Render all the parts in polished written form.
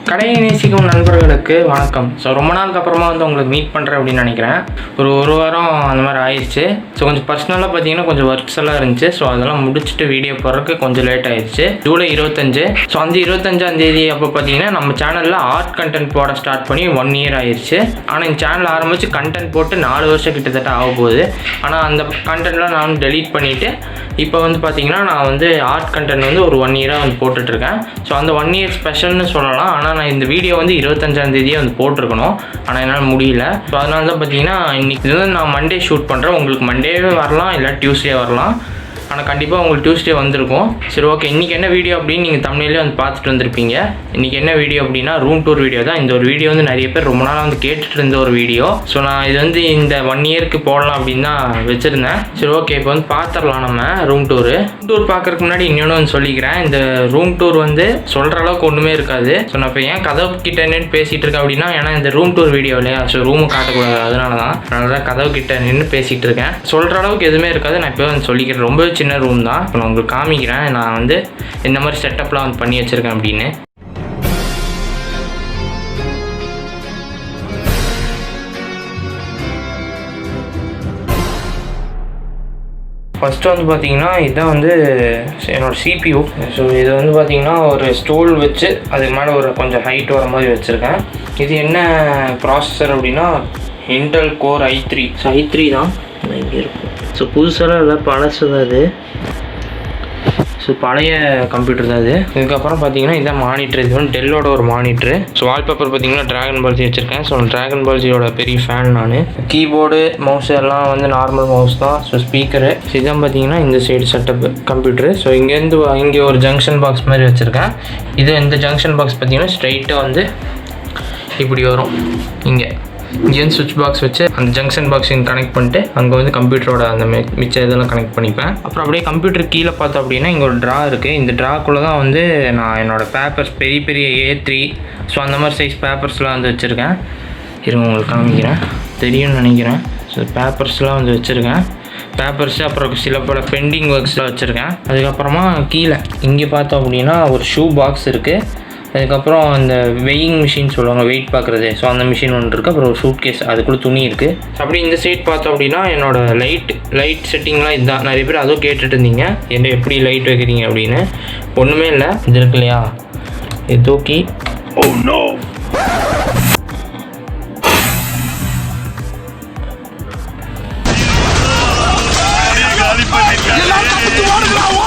கடையை நேசிக்கும் நண்பர்களுக்கு வணக்கம். ஸோ ரொம்ப நாளுக்கு அப்புறமா வந்து உங்களுக்கு மீட் பண்ணுறேன் அப்படின்னு நினைக்கிறேன். ஒரு வாரம் அந்த மாதிரி ஆயிடுச்சு. ஸோ கொஞ்சம் பர்சனலாக பார்த்தீங்கன்னா கொஞ்சம் ஒர்க்ஸ் எல்லாம் இருந்துச்சு. ஸோ அதெல்லாம் முடிச்சுட்டு வீடியோ போடுறதுக்கு கொஞ்சம் லேட் ஆயிடுச்சு. ஜூலை 25. ஸோ அந்த 25ஆம் தேதி அப்போ பார்த்தீங்கன்னா நம்ம சேனலில் ஆர்ட் கண்டென்ட் போட ஸ்டார்ட் பண்ணி 1 year ஆயிடுச்சு. ஆனால் இந்த சேனல் ஆரம்பித்து கண்டென்ட் போட்டு 4 வருஷம் கிட்டத்தட்ட ஆக போகுது. ஆனால் அந்த கண்டென்ட்லாம் நான் வந்து டெலீட் பண்ணிவிட்டு இப்போ வந்து பார்த்தீங்கன்னா நான் வந்து ஆர்ட் கண்டென்ட் வந்து ஒரு 1 year வந்து போட்டுட்ருக்கேன். ஸோ அந்த 1 year ஸ்பெஷல்னு சொல்லலாம். ஆனால் நான் இந்த வீடியோ வந்து 25ஆம் தேதியே வந்து போட்டிருக்கணும். ஆனால் என்னால் முடியல. ஸோ அதனால தான் பார்த்தீங்கன்னா இன்றைக்கி வந்து நான் மண்டே ஷூட் பண்ணுறேன். உங்களுக்கு மண்டேவே வரலாம், இல்லை டியூஸ்டே வரலாம். ஆனால் கண்டிப்பாக உங்களுக்கு டியூஸ்டே வந்திருக்கும். சரி, ஓகே. இன்றைக்கி என்ன வீடியோ அப்படின்னு நீங்கள் தமிழ்லேயே வந்து பார்த்துட்டு வந்திருப்பீங்க. இன்றைக்கி என்ன வீடியோ அப்படின்னா ரூம் டூர் வீடியோ தான். இந்த ஒரு வீடியோ வந்து நிறைய பேர் ரொம்ப நாளாக வந்து கேட்டுட்டு இருந்த ஒரு வீடியோ. ஸோ நான் இது வந்து இந்த 1 yearக்கு போடலாம் அப்படின்னு தான் வச்சுருந்தேன். சரி, ஓகே. இப்போ வந்து பார்த்துடலாம் நம்ம ரூம் டூர் பார்க்குறதுக்கு முன்னாடி இன்னொன்று வந்து சொல்லிக்கிறேன். இந்த ரூம் டூர் வந்து சொல்கிற அளவுக்கு ஒன்றுமே இருக்காது. ஸோ நான் இப்போ ஏன் கதவு கிட்ட நின்று பேசிகிட்டு இருக்கேன் அப்படின்னா, ஏன்னா இந்த ரூம் டூர் வீடியோ இல்லையா, ஸோ ரூமு காட்டக்கூடாது. அதனால தான் கதவு கிட்ட நின்று பேசிகிட்டு இருக்கேன். சொல்கிற அளவுக்கு எதுவுமே இருக்காது. நான் இப்போ வந்து சொல்லிக்கிறேன். ரொம்ப சின்ன ரூம் தான். இப்போ நான் உங்களுக்கு காமிக்கிறேன் நான் வந்து இந்த மாதிரி செட்டப்லாம் வந்து பண்ணி வச்சுருக்கேன் அப்படின்னு. ஃபஸ்ட்டு வந்து பார்த்தீங்கன்னா இதுதான் வந்து என்னோடய CPU. ஸோ இது வந்து பார்த்தீங்கன்னா ஒரு ஸ்டூல் வச்சு அதுக்கு மேலே ஒரு கொஞ்சம் ஹைட் வர மாதிரி வச்சுருக்கேன். இது என்ன ப்ராசஸர் அப்படின்னா Intel core i3. So i3 தான் இங்கே இருக்கும். ஸோ புதுசாக இல்லை, பழசு தான் இது. ஸோ பழைய கம்ப்யூட்டர் தான் இது. இதுக்கப்புறம் பார்த்தீங்கன்னா இதான் மானிட்ரு. இது வந்து டெல்லோட ஒரு மானிட்ரு. ஸோ வால்பேப்பர் பார்த்தீங்கன்னா ட்ராகன் பால்ஜி வச்சுருக்கேன். ஸோ ட்ராகன் பால்ஜியோட பெரிய ஃபேன் நான். கீபோர்டு மவுஸ் எல்லாம் வந்து நார்மல் மவுஸ் தான். So speaker. ஸோ இதான் பார்த்தீங்கன்னா இந்த சைடு செட்டப் கம்ப்யூட்டரு. ஸோ இங்கே ஒரு ஜங்ஷன் பாக்ஸ் மாதிரி வச்சுருக்கேன். இந்த ஜங்ஷன் பாக்ஸ் பார்த்தீங்கன்னா ஸ்ட்ரைட்டாக வந்து இப்படி வரும். இங்கேருந்து சுவிட்ச் பாக்ஸ் வச்சு அந்த ஜங்ஷன் பாக்ஸிங் கனெக்ட் பண்ணிட்டு அங்கே வந்து கம்ப்யூட்டரோட அந்த மிச்ச இதெல்லாம் கனெக்ட் பண்ணிப்பேன். அப்புறம் அப்படியே கம்ப்யூட்டர் கீழே பார்த்தோம் அப்படின்னா இங்கே ஒரு ட்ரா இருக்குது. இந்த ட்ராக்குள்ளே தான் வந்து நான் என்னோடய பேப்பர்ஸ் பெரிய A3 ஸோ அந்த மாதிரி சைஸ் பேப்பர்ஸ்லாம் வந்து வச்சுருக்கேன். இருங்க உங்களுக்கு காமிக்கிறேன், தெரியும்னு நினைக்கிறேன். ஸோ பேப்பர்ஸ்லாம் வந்து வச்சுருக்கேன். பேப்பர்ஸு அப்புறம் சில பல பெண்டிங் ஒர்க்ஸ்லாம் வச்சுருக்கேன். அதுக்கப்புறமா கீழே இங்கே பார்த்தோம் அப்படின்னா ஒரு ஷூ பாக்ஸ் இருக்குது. அதுக்கப்புறம் அந்த வெயிங் மிஷின் சொல்லுவாங்க, வெயிட் பார்க்குறது. ஸோ அந்த மிஷின் ஒன்று இருக்குது. அப்புறம் ஒரு சூட் கேஸ், அதுக்குள்ளே துணி இருக்குது. அப்படி இந்த சைட் பார்த்தோம் அப்படின்னா என்னோடய லைட் செட்டிங்லாம் இதுதான். நிறைய பேர் அதுவும் கேட்டுட்டு இருந்தீங்க, என்ன எப்படி லைட் வைக்கிறீங்க அப்படின்னு. ஒன்றுமே இல்லை, இது இருக்கு இல்லையா, இது தூக்கி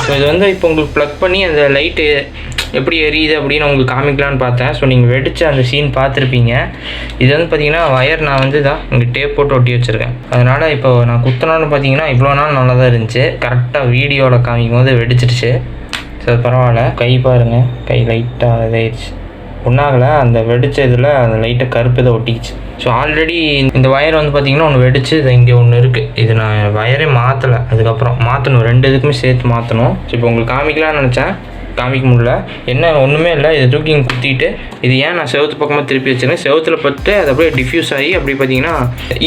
ஸோ இது வந்து இப்போ உங்களுக்கு ப்ளக் பண்ணி அந்த லைட்டு எப்படி எரியுது அப்படின்னு உங்களுக்கு காமிக்கலான்னு பார்த்தேன். ஸோ நீங்கள் வெடிச்சு அந்த சீன் பார்த்துருப்பீங்க. இது வந்து பார்த்தீங்கன்னா வயர் நான் வந்து தான் இங்கே டேப் போட்டு ஒட்டி வச்சுருக்கேன். அதனால் இப்போ நான் குத்தினோன்னு பார்த்தீங்கன்னா இவ்வளோ நாள் நல்லா தான் இருந்துச்சு. கரெக்டாக வீடியோவில் காமிக்கும் போது வெடிச்சிடுச்சு. ஸோ அது பரவாயில்ல. கை பாருங்கள், கை லைட்டாக இதாகிடுச்சு. ஒன்றாகலை, அந்த வெடிச்ச இதில் அந்த லைட்டாக கருப்பு இதை ஒட்டிக்கிச்சு. ஸோ ஆல்ரெடி இந்த வயர் வந்து பார்த்திங்கன்னா ஒன்று வெடிச்சு இது இங்கே ஒன்று இருக்குது. இது நான் வயரே மாற்றலை, அதுக்கப்புறம் மாற்றணும், 2 இதுக்குமே சேர்த்து மாற்றணும். ஸோ இப்போ உங்களுக்கு காமிக்கலாம்னு நினச்சேன், காமிக்க முடியல. என்ன ஒன்றுமே இல்லை, இதை தூக்கி இங்கே குத்திட்டு இது ஏன் நான் செவத்து பக்கமாக திருப்பி வச்சுருக்கேன், செவத்தில் பட்டு அது அப்படியே டிஃப்யூஸ் ஆகி அப்படி பார்த்தீங்கன்னா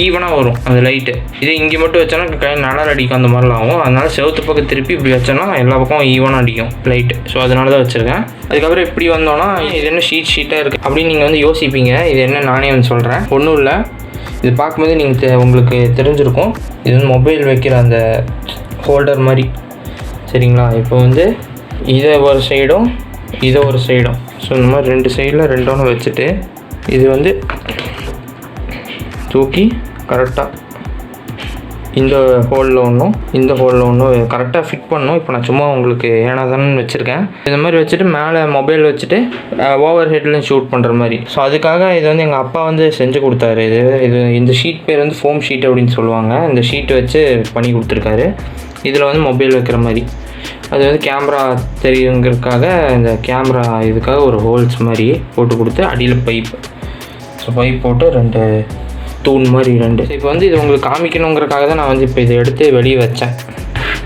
ஈவனாக வரும் அந்த லைட்டு. இது இங்கே மட்டும் வச்சோன்னா கை நல்லா அடிக்கும், அந்த மாதிரிலாம் ஆகும். அதனால செவத்து பக்கம் திருப்பி இப்படி வச்சோன்னா எல்லா பக்கம் ஈவனாக அடிக்கும் லைட்டு. ஸோ அதனால தான் வச்சுருக்கேன். அதுக்கப்புறம் இப்படி வந்தோன்னா இது என்ன ஷீட்டாக இருக்குது அப்படின்னு நீங்கள் வந்து யோசிப்பீங்க. இது என்ன நானே வந்து சொல்கிறேன், ஒன்றும் இல்லை. இது பார்க்கும்போது நீங்கள் உங்களுக்கு தெரிஞ்சிருக்கும். இது வந்து மொபைல் வைக்கிற அந்த ஹோல்டர் மாதிரி, சரிங்களா. இப்போ வந்து இதை ஒரு சைடும் இதை ஒரு சைடும், ஸோ இந்த மாதிரி 2 சைடில் 2 வச்சுட்டு இது வந்து தூக்கி கரெக்டாக இந்த ஹோலில் ஒன்றும் இந்த ஹோலில் ஒன்றும் கரெக்டாக ஃபிட் பண்ணணும். இப்போ நான் சும்மா உங்களுக்கு ஏன்னா தானே வச்சுருக்கேன். இந்த மாதிரி வச்சுட்டு மேலே மொபைல் வச்சுட்டு ஓவர் ஹெட்லையும் ஷூட் பண்ணுற மாதிரி. ஸோ அதுக்காக இது வந்து எங்கள் அப்பா வந்து செஞ்சு கொடுத்தாரு. இந்த ஷீட் பேர் வந்து ஃபோம் ஷீட் அப்படின்னு சொல்லுவாங்க. இந்த ஷீட்டை வச்சு பண்ணி கொடுத்துருக்காரு. இதில் வந்து மொபைல் வைக்கிற மாதிரி. அது வந்து கேமரா தெரியுங்கிறதுக்காக இந்த கேமரா இதுக்காக ஒரு ஹோல்ஸ் மாதிரி போட்டு கொடுத்து அடியில் பைப். ஸோ பைப் போட்டு 2 தூண் மாதிரி 2. இப்போ வந்து இது உங்களுக்கு காமிக்கணுங்கிறக்காக தான் நான் வந்து இப்போ இதை எடுத்து வெளியே வச்சேன்.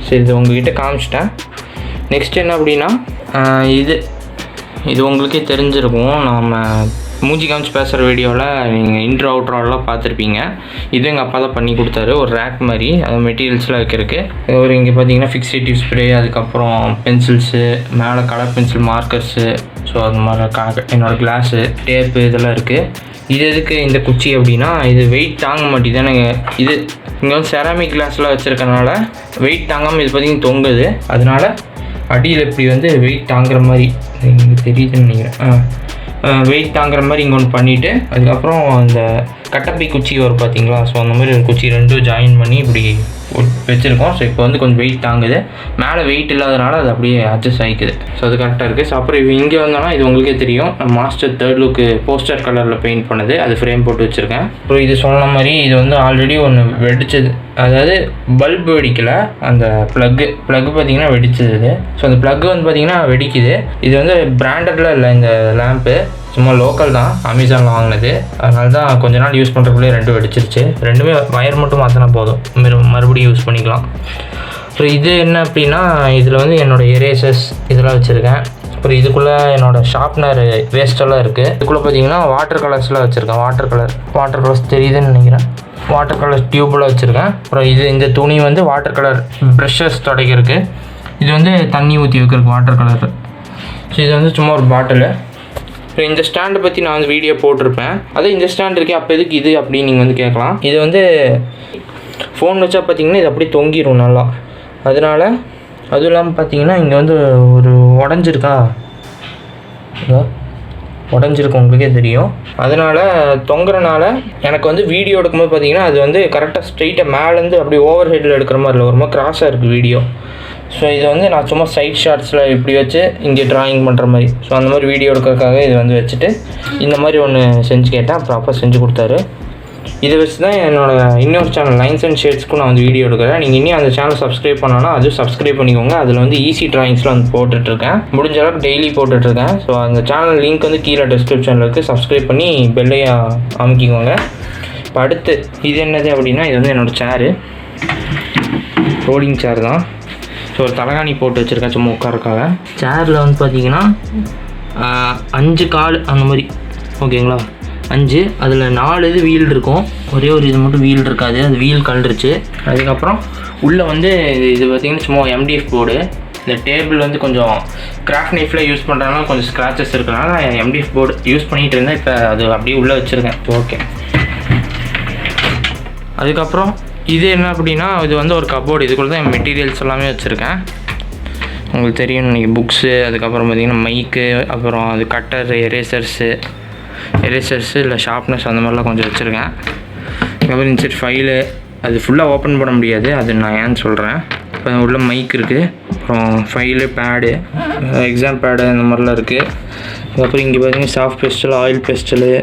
சரி, இது உங்ககிட்ட காமிச்சிட்டேன். நெக்ஸ்ட் என்ன அப்படின்னா இது உங்களுக்கே தெரிஞ்சிருக்கும். நாம் மூஞ்சி காமிச்சு பேசுகிற வீடியோவில் நீங்கள் இன்ட்ரோ அவுட்ரோலாம் பார்த்துருப்பீங்க. இது எங்கள் அப்பா தான் பண்ணி கொடுத்தாரு. ஒரு ரேக் மாதிரி அது மெட்டீரியல்ஸ்லாம் வைக்கிறதுக்கு. ஒரு இங்கே பார்த்தீங்கன்னா ஃபிக்ஸேட்டிவ் ஸ்ப்ரே, அதுக்கப்புறம் பென்சில்ஸு, மேலே கலர் பென்சில் மார்க்கர்ஸு, ஸோ அது மாதிரி என்னோடய கிளாஸு, டேப்பு இதெல்லாம் இருக்குது. இது எதுக்கு இந்த குச்சி அப்படின்னா, இது வெயிட் தாங்க மாட்டேது. எனக்கு இது இங்கே வந்து செராமிக் கிளாஸ்லாம் வச்சுருக்கனால வெயிட் தாங்காமல் இது பார்த்திங்கன்னா தொங்குது. அதனால் அடியில் இப்படி வந்து வெயிட் தாங்குற மாதிரி இங்கே தெரியுதுன்னு நினைக்கிறேன். வெயிட் தாங்குற மாதிரி இங்கே ஒன்று பண்ணிவிட்டு, அதுக்கப்புறம் அந்த கட்டப்பை குச்சி வரும் பார்த்தீங்களா, ஸோ அந்த மாதிரி ஒரு குச்சி ரெண்டும் ஜாயின் பண்ணி இப்படி வச்சுருக்கோம். ஸோ இப்போ வந்து கொஞ்சம் வெயிட் தாங்குது. மேலே வெயிட் இல்லாதனால அது அப்படியே அட்ஜஸ்ட் ஆகிக்குது. ஸோ அது கரெக்டாக இருக்குது. ஸோ அப்புறம் இங்கே வந்தோன்னா இது உங்களுக்கே தெரியும், மாஸ்டர் 3rd லுக்கு போஸ்டர் கலரில் பெயிண்ட் பண்ணது. அது ஃப்ரேம் போட்டு வச்சுருக்கேன். அப்புறம் இது சொன்ன மாதிரி இது வந்து ஆல்ரெடி ஒன்று வெடிச்சது, அதாவது பல்பு வெடிக்கலை, அந்த ப்ளக்கு பார்த்திங்கன்னா வெடிச்சது இது. ஸோ அந்த ப்ளக்கு வந்து பார்த்திங்கன்னா வெடிக்குது. இது வந்து பிராண்டடில் இல்லை, இந்த லேம்ப்பு சும்மா லோக்கல் தான், அமேசானில் வாங்கினது. அதனால தான் கொஞ்ச நாள் யூஸ் பண்ணுறதுக்குள்ளே 2 வெடிச்சிருச்சு. 2மே வயர் மட்டும் மாற்றினா போதும், மறுபடியும் யூஸ் பண்ணிக்கலாம். அப்புறம் இது என்ன அப்படின்னா, இதில் வந்து என்னோடய எரேசர்ஸ் இதெல்லாம் வச்சுருக்கேன். அப்புறம் இதுக்குள்ளே என்னோடய ஷார்ப்னர் வேஸ்ட்டெல்லாம் இருக்குது. இதுக்குள்ளே பார்த்தீங்கன்னா வாட்டர் கலர்ஸ்லாம் வச்சுருக்கேன். வாட்டர் கலர்ஸ் தெரியுதுன்னு நினைக்கிறேன். வாட்டர் கலர் டியூப்லாம் வச்சுருக்கேன். அப்புறம் இந்த துணி வந்து வாட்டர் கலர் ப்ரஷஸ் துடைக்கிறதுக்கு. இது வந்து தண்ணி ஊற்றி வைக்கிறதுக்கு வாட்டர் கலர். ஸோ இது வந்து சும்மா ஒரு பாட்டிலு. அப்புறம் இந்த ஸ்டாண்டை பற்றி நான் வந்து வீடியோ போட்டிருப்பேன். அதே இந்த ஸ்டாண்ட் இருக்கே, அப்போ எதுக்கு இது அப்படின்னு நீங்கள் வந்து கேட்கலாம். இது வந்து ஃபோன் வச்சா பார்த்தீங்கன்னா இது அப்படியே தொங்கிடும் நல்லா. அதனால் அதுவும் இல்லாமல் பார்த்தீங்கன்னா இங்கே வந்து ஒரு உடஞ்சிருக்கும், உங்களுக்கே தெரியும். அதனால் தொங்குறனால எனக்கு வந்து வீடியோ எடுக்கும்போது பார்த்தீங்கன்னா அது வந்து கரெக்டாக ஸ்ட்ரெயிட்டாக மேலேருந்து அப்படி ஓவர் ஹெட்டில் எடுக்கிற மாதிரி இல்லை, ஒரு மாதிரி கிராஸாக இருக்குது வீடியோ. ஸோ இது வந்து நான் சும்மா சைட் ஷார்ட்ஸில் இப்படி வச்சு இங்கே ட்ராயிங் பண்ணுற மாதிரி, ஸோ அந்த மாதிரி வீடியோ எடுக்கிறதுக்காக இது வந்து வச்சுட்டு இந்த மாதிரி ஒன்று செஞ்சு கேட்டேன். அப்புறம் அப்பா செஞ்சு கொடுத்தாரு. இதை வச்சு தான் என்னோடய இன்னொரு சேனல் லைன்ஸ் அண்ட் ஷேட்ஸ்க்கும் நான் வந்து வீடியோ எடுக்கிறேன். நீங்கள் இன்னும் அந்த சேனல் சப்ஸ்கிரைப் பண்ணோன்னா அதுவும் சப்ஸ்கிரைப் பண்ணிக்கோங்க. அதில் வந்து ஈஸி ட்ராயிங்ஸ்லாம் வந்து போட்டுட்ருக்கேன், முடிஞ்ச அளவுக்கு டெய்லி போட்டுட்ருக்கேன். ஸோ அந்த சேனல் லிங்க் வந்து கீழே டிஸ்கிரிப்ஷனில் இருக்குது. சப்ஸ்கிரைப் பண்ணி பெல்லையை அமுக்கிக்கோங்க. இப்போ அடுத்து இது என்னது அப்படின்னா, இது வந்து என்னோடய சேரு, ரோலிங் சேர் தான். ஸோ ஒரு தலகாணி போட்டு வச்சுருக்கேன் சும்மா உட்காரக்காக. சேரில் வந்து பார்த்தீங்கன்னா 5 கால் அந்த மாதிரி, ஓகேங்களா, 5. அதில் 4 இது வீல் இருக்கும், ஒரே ஒரு இது மட்டும் வீல் இருக்காது, அது வீல் கழண்டுருச்சு. அதுக்கப்புறம் உள்ளே வந்து இது பார்த்திங்கன்னா சும்மா MDF போர்டு. இந்த டேபிள் வந்து கொஞ்சம் கிராஃப்ட் நைஃபில் யூஸ் பண்ணுறதுனால கொஞ்சம் ஸ்க்ராச்சஸ் இருக்கிறனால நான் MDF போர்டு யூஸ் பண்ணிகிட்டு இருந்தேன். இப்போ அது அப்படியே உள்ளே வச்சுருக்கேன். ஓகே. அதுக்கப்புறம் இது என்ன அப்படின்னா, இது வந்து ஒரு கபோர்டு. இதுக்குள்ளே தான் என் மெட்டீரியல்ஸ் எல்லாமே வச்சுருக்கேன். உங்களுக்கு தெரியும் நீங்கள், புக்ஸு, அதுக்கப்புறம் பார்த்திங்கன்னா மைக்கு, அப்புறம் அது கட்டர், எரேசர்ஸு இல்லை ஷார்ப்னர்ஸ் அந்த மாதிரிலாம் கொஞ்சம் வச்சுருக்கேன். அதுக்கப்புறம் இந்த சைட் ஃபைலு, அது ஃபுல்லாக ஓப்பன் பண்ண முடியாது, அது நான் ஏன்னு சொல்கிறேன். இப்போ உள்ள மைக் இருக்குது, அப்புறம் ஃபைலு, பேடு, எக்ஸாம் பேடு அந்த மாதிரிலாம் இருக்குது. அதுக்கப்புறம் இங்கே பார்த்திங்கன்னா சாஃப்ட் பெஸ்டல், ஆயில் பெஸ்டலு,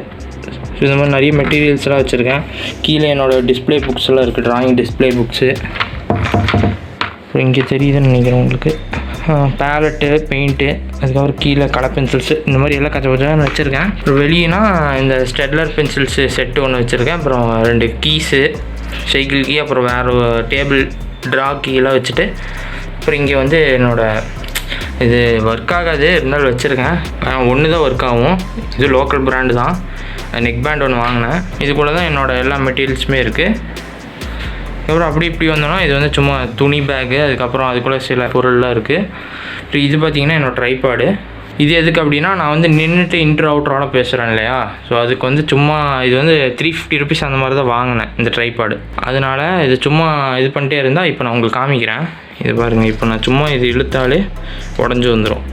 ஸோ இந்த மாதிரி நிறைய மெட்டீரியல்ஸ்லாம் வச்சுருக்கேன். கீழே என்னோடய டிஸ்பிளே புக்ஸ் எல்லாம் இருக்குது, ட்ராயிங் டிஸ்பிளே புக்ஸு. இங்கே தெரியுதுன்னு நினைக்கிறேன் உங்களுக்கு, பேலட்டு, பெயிண்ட்டு, அதுக்கப்புறம் கீழே கலர் பென்சில்ஸு, இந்த மாதிரி எல்லாம் கச்ச வச்சுருக்கேன். அப்புறம் வெளியேனா இந்த ஸ்டெட்லர் பென்சில்ஸு செட்டு ஒன்று வச்சுருக்கேன். அப்புறம் 2 கீஸு, சைக்கிள் கீ, அப்புறம் வேறு டேபிள் ட்ரா கீலாம் வச்சுட்டு, அப்புறம் இங்கே வந்து என்னோடய இது ஒர்க் ஆகாது இருந்தாலும் வச்சுருக்கேன். ஒன்று தான் ஒர்க் ஆகும், இது லோக்கல் பிராண்டு தான். நெக் பேண்ட் ஒன்று வாங்கினேன். இதுக்குள்ளே தான் என்னோடய எல்லா மெட்டீரியல்ஸுமே இருக்குது. அப்புறம் அப்படி இப்படி வந்தோன்னா இது வந்து சும்மா துணி பேக்கு, அதுக்கப்புறம் அதுக்குள்ளே சில பொருள்லாம் இருக்குது. அப்புறம் இது பார்த்திங்கன்னா என்னோடய ட்ரைபாடு. இது எதுக்கு அப்படின்னா, நான் வந்து நின்றுட்டு இன்ட்ரோ அவுட்ரோட பேசுகிறேன் இல்லையா, ஸோ அதுக்கு வந்து சும்மா இது வந்து 350 ருபீஸ் அந்த மாதிரி தான் வாங்கினேன் இந்த ட்ரைபாடு. அதனால் இது சும்மா இது பண்ணிட்டே இருந்தால், இப்போ நான் உங்களுக்கு காமிக்கிறேன். இது பாருங்கள், இப்போ நான் சும்மா இது இழுத்தாலே உடஞ்சி வந்துடும்.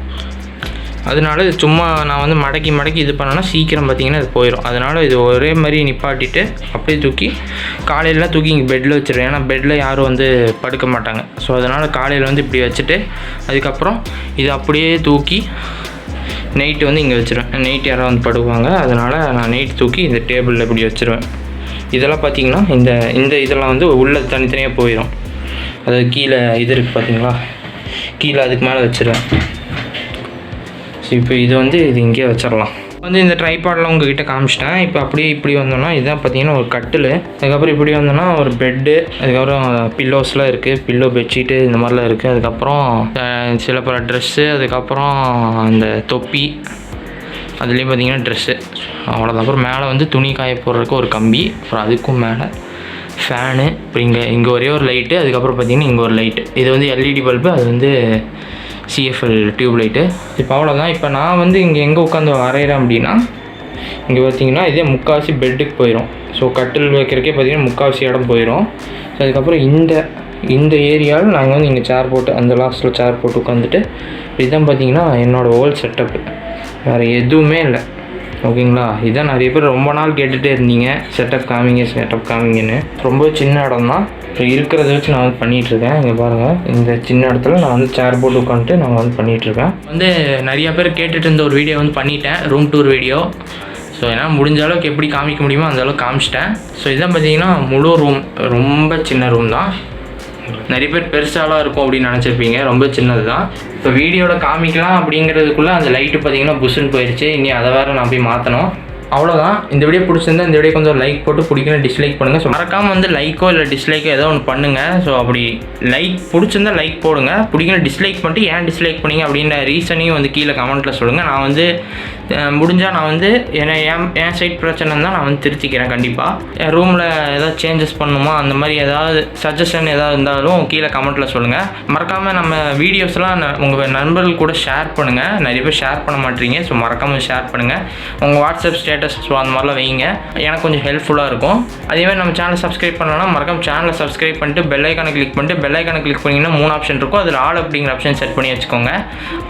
அதனால இது சும்மா நான் வந்து மடக்கி இது பண்ணேன்னா சீக்கிரம் பார்த்திங்கன்னா இது போயிடும். அதனால் இது ஒரே மாதிரி நிப்பாட்டிட்டு அப்படியே தூக்கி காலையிலலாம் தூக்கி இங்கே பெட்டில் வச்சுருவேன். ஏன்னா பெட்டில் யாரும் வந்து படுக்க மாட்டாங்க. ஸோ அதனால் காலையில் வந்து இப்படி வச்சுட்டு அதுக்கப்புறம் இது அப்படியே தூக்கி நைட்டு வந்து இங்கே வச்சுருவேன். நைட் யாராவது வந்து படுவாங்க, அதனால் நான் நைட் தூக்கி இந்த டேபிளில் இப்படி வச்சுருவேன். இதெல்லாம் பார்த்திங்கன்னா இந்த இதெல்லாம் வந்து உள்ளே தனித்தனியாக போயிடும். அதாவது கீழே இது இருக்குது பார்த்திங்களா, கீழே அதுக்கு மேலே வச்சுருவேன். இப்போ இது வந்து இது இங்கே வச்சிடலாம். வந்து இந்த ட்ரைபாட்லாம் உங்ககிட்ட காமிச்சிட்டேன். இப்போ அப்படியே இப்படி வந்தோன்னா இதுதான் பார்த்தீங்கன்னா ஒரு கட்டில். அதுக்கப்புறம் இப்படி வந்தோன்னா ஒரு பெட்டு, அதுக்கப்புறம் பில்லோஸ்லாம் இருக்குது, பில்லோ பெட்ஷீட்டு இந்த மாதிரிலாம் இருக்குது. அதுக்கப்புறம் சில பல ட்ரெஸ்ஸு, அதுக்கப்புறம் அந்த தொப்பி, அதுலேயும் பார்த்திங்கன்னா ட்ரெஸ்ஸு அவ்வளோதான். அப்புறம் மேலே வந்து துணி காய போடுறதுக்கு ஒரு கம்பி, அப்புறம் அதுக்கும் மேலே ஃபேனு, அப்புறம் இங்கே ஒரே ஒரு லைட்டு, அதுக்கப்புறம் பார்த்திங்கன்னா இங்கே ஒரு லைட்டு. இது வந்து எல்இடி பல்பு, அது வந்து சிஎஃப்எல் டியூப் லைட்டு. இப்போ அவ்வளோதான். இப்போ நான் வந்து இங்கே எங்கே உட்காந்து வரைகிறேன் அப்படின்னா, இங்கே பார்த்திங்கன்னா இதே முக்கால்வாசி பெட்டுக்கு போயிடும். ஸோ கட்டில் வைக்கிறக்கே பார்த்திங்கன்னா முக்கால்வாசி இடம் போயிடும். ஸோ அதுக்கப்புறம் இந்த ஏரியாவில் நாங்கள் வந்து இங்கே சேர் போட்டு அந்த லாஸ்ட்டில் சேர் போட்டு உட்காந்துட்டு, இதுதான் பார்த்திங்கன்னா என்னோடய ஹோல் செட்டப்பு, வேறு எதுவுமே இல்லை. ஓகேங்களா? இதுதான் நிறைய பேர் ரொம்ப நாள் கேட்டுகிட்டே இருந்தீங்க, செட்டப் காமிங்கன்னு. ரொம்ப சின்ன இடம் தான், ஸோ இருக்கிறத வச்சு நான் வந்து பண்ணிகிட்ருக்கேன். இங்கே பாருங்கள், இந்த சின்ன இடத்துல நான் வந்து சேர் போட்டு உட்காந்துட்டு நாங்கள் வந்து பண்ணிகிட்ருக்கேன். வந்து நிறையா பேர் கேட்டுட்டு இருந்த ஒரு வீடியோ வந்து பண்ணிட்டேன், ரூம் டூர் வீடியோ. ஸோ ஏன்னா முடிஞ்ச அளவுக்கு எப்படி காமிக்க முடியுமோ அந்த அளவுக்கு காமிச்சிட்டேன். ஸோ இதான் பார்த்தீங்கன்னா முழு ரூம், ரொம்ப சின்ன ரூம் தான். நிறைய பேர் பெருசாலாம் இருக்கும் அப்படின்னு நினச்சிருப்பீங்க, ரொம்ப சின்னது தான். இப்போ வீடியோவில் காமிக்கலாம் அப்படிங்கிறதுக்குள்ளே அந்த லைட்டு பார்த்தீங்கன்னா புஷ்ஷுன்னு போயிடுச்சு. இனி அதை வேறு நான் போய் மாற்றணும். அவ்வளோதான். இந்த வீடியோ பிடிச்சிருந்தா இந்த வீடியோ கொஞ்சம் லைக் போட்டு, பிடிக்கணும் டிஸ்லைக் பண்ணுங்கள். ஸோ மறக்காமல் வந்து லைக்கோ இல்லை டிஸ்லைக்கோ ஏதோ ஒன்று பண்ணுங்கள். ஸோ அப்படி லைக் பிடிச்சிருந்தா லைக் போடுங்க, பிடிக்கணும் டிஸ்லைக் பண்ணிட்டு ஏன் டிஸ்லைக் பண்ணிங்க அப்படின்ற ரீசனையும் வந்து கீழே கமெண்ட்டில் சொல்லுங்கள். நான் வந்து முடிஞ்சால் நான் வந்து என் சைட் பிரச்சனை தான் நான் வந்து திருத்திக்கிறேன். கண்டிப்பாக என் ரூமில் ஏதாவது சேஞ்சஸ் பண்ணணுமா, அந்த மாதிரி ஏதாவது சஜஷன் ஏதாவது இருந்தாலும் கீழே கமெண்ட்டில் சொல்லுங்கள். மறக்காமல் நம்ம வீடியோஸ்லாம் உங்கள் நண்பர்கள் கூட ஷேர் பண்ணுங்கள். நிறைய பேர் ஷேர் பண்ண மாட்டீங்க, ஸோ மறக்காமல் ஷேர் பண்ணுங்கள். உங்கள் வாட்ஸ்அப் ஸ்டேட்டஸ் ஸோ அந்த மாதிரிலாம் வைங்க, எனக்கு கொஞ்சம் ஹெல்ப்ஃபுல்லாக இருக்கும். அதேமாதிரி நம்ம சேனல் சப்ஸ்கிரைப் பண்ணலாம், மறக்காம சேனலை சப்ஸ்கிரைப் பண்ணிட்டு பெல் ஐக்கானை கிளிக் பண்ணிங்கன்னா 3 ஆப்ஷன் இருக்கும். அதில் ஆல் அப்படிங்கிற ஆப்ஷன் செட் பண்ணி வச்சுக்கோங்க.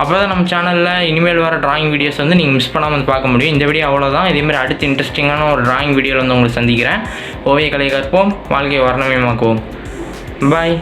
அப்போ தான் நம்ம சேனலில் இனிமேல் வர டிராயிங் வீடியோஸ் வந்து நீங்கள் மிஸ் பண்ணாமல் வந்து பார்க்க முடியும். இந்த வீடியோ அவ்வளோதான். இதேமாதிரி அடுத்து இன்ட்ரெஸ்டிங்கான ஒரு டிராயிங் வீடியோவில் வந்து உங்களுக்கு சந்திக்கிறேன். ஓவிய கலை கற்போம், வாழ்க்கையை வர்ணமயமாக்குவோம். பாய்.